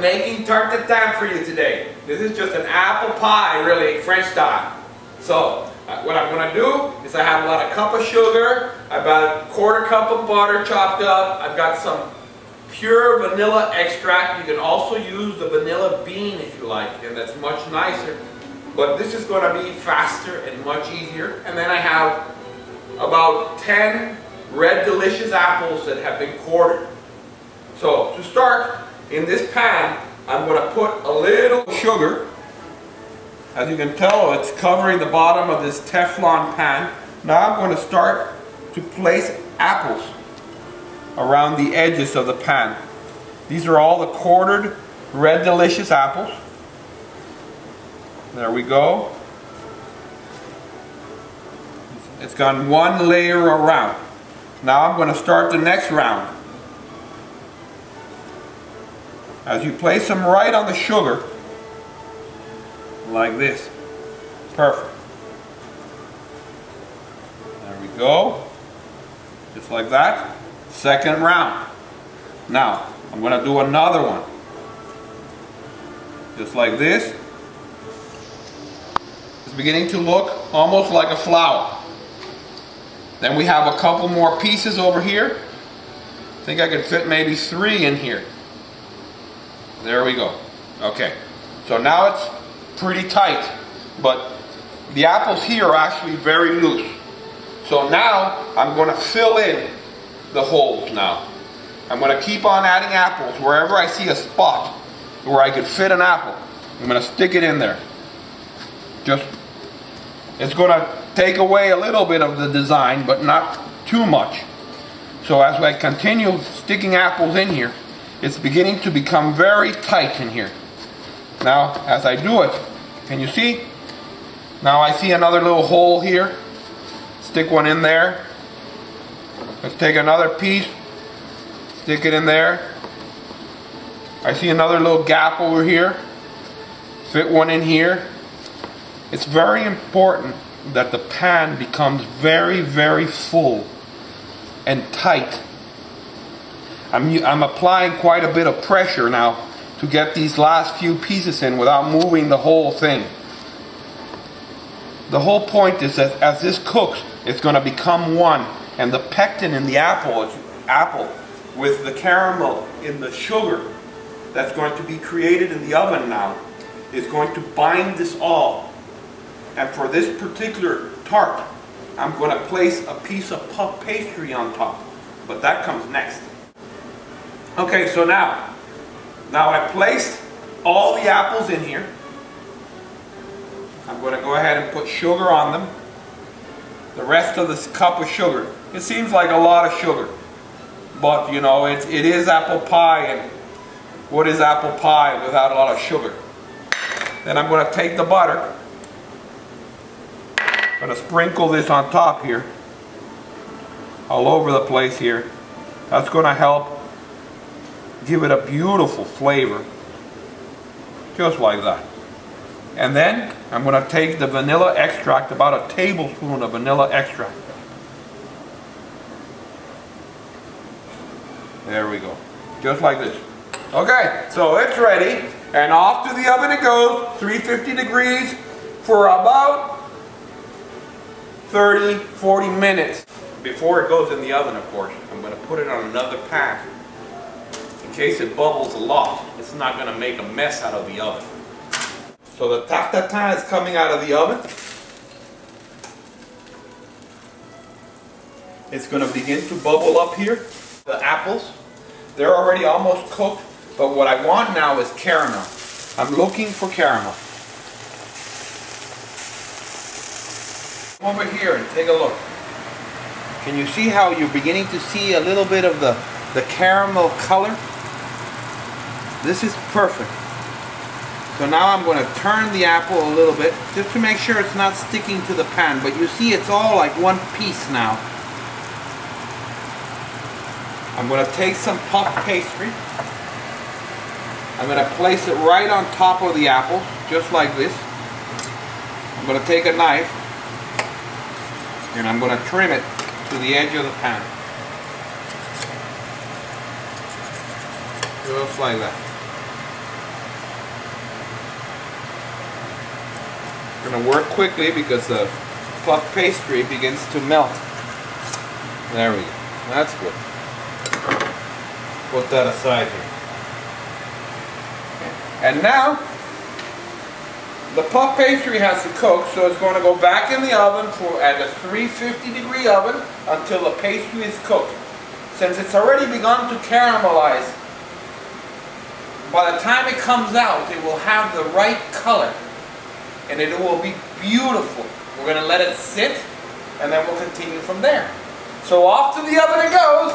making tarte tatin for you today. This is just an apple pie, really, French style. So, what I'm going to do is I have about a cup of sugar, about a quarter cup of butter chopped up, I've got some pure vanilla extract. You can also use the vanilla bean if you like, and that's much nicer. But this is going to be faster and much easier. And then I have about 10 red delicious apples that have been quartered. So to start, in this pan, I'm going to put a little sugar. As you can tell, it's covering the bottom of this Teflon pan. Now I'm going to start to place apples around the edges of the pan. These are all the quartered red delicious apples. There we go. It's gone one layer around. Now I'm going to start the next round. As you place them right on the sugar, like this. Perfect. There we go. Just like that. Second round. Now, I'm going to do another one. Just like this. It's beginning to look almost like a flower. Then we have a couple more pieces over here. I think I could fit maybe 3 in here. There we go. Okay. So now it's pretty tight, but the apples here are actually very loose. So now I'm going to fill in the holes now. I'm going to keep on adding apples wherever I see a spot where I could fit an apple. I'm going to stick it in there. It's going to take away a little bit of the design, but not too much. So as I continue sticking apples in here, it's beginning to become very tight in here. Now, as I do it, can you see? Now I see another little hole here. Stick one in there. Let's take another piece. Stick it in there. I see another little gap over here. Fit one in here. It's very important that the pan becomes very, very full and tight. I'm applying quite a bit of pressure now to get these last few pieces in without moving the whole thing. The whole point is that as this cooks, it's going to become one, and the pectin in the apple with the caramel in the sugar that's going to be created in the oven now is going to bind this all. And for this particular tart, I'm going to place a piece of puff pastry on top, but that comes next. Okay, so now I placed all the apples in here. I'm going to go ahead and put sugar on them. The rest of this cup of sugar. It seems like a lot of sugar, but you know, it is apple pie, and what is apple pie without a lot of sugar? Then I'm going to take the butter. I'm going to sprinkle this on top here, all over the place here. That's going to help give it a beautiful flavor, just like that. And then I'm going to take the vanilla extract, about a tablespoon of vanilla extract. There we go, just like this. Okay, so it's ready, and off to the oven it goes, 350 degrees for about 30-40 minutes. Before it goes in the oven, of course, I'm going to put it on another pan. In case it bubbles a lot, it's not going to make a mess out of the oven. So the tarte tatin is coming out of the oven. It's going to begin to bubble up here. The apples, they're already almost cooked, but what I want now is caramel. I'm looking for caramel. Come over here and take a look. Can you see how you're beginning to see a little bit of the caramel color? This is perfect. So now I'm going to turn the apple a little bit just to make sure it's not sticking to the pan, but you see it's all like one piece now. I'm going to take some puff pastry. I'm going to place it right on top of the apple, just like this. I'm going to take a knife and I'm going to trim it to the edge of the pan. Just like that. I'm going to work quickly because the puff pastry begins to melt. There we go. That's good. Put that aside here. And now, the puff pastry has to cook, so it's going to go back in the oven at a 350-degree oven until the pastry is cooked. Since it's already begun to caramelize, by the time it comes out, it will have the right color. And it will be beautiful. We're going to let it sit, and then we'll continue from there. So off to the oven it goes.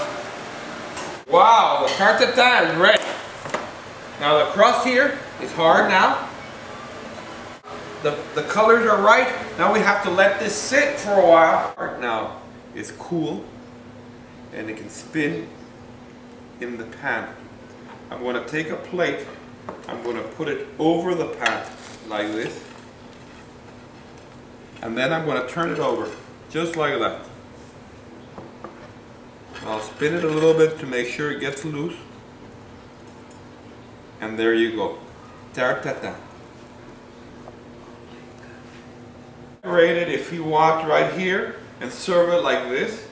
Wow, the tarte tatin is ready. Now the crust here is hard now. The colors are right. Now we have to let this sit for a while. Now it's cool, and it can spin in the pan. I'm going to take a plate. I'm going to put it over the pan like this. And then I'm going to turn it over, just like that. I'll spin it a little bit to make sure it gets loose. And there you go. Tarte tatin. Rate it if you want right here and serve it like this.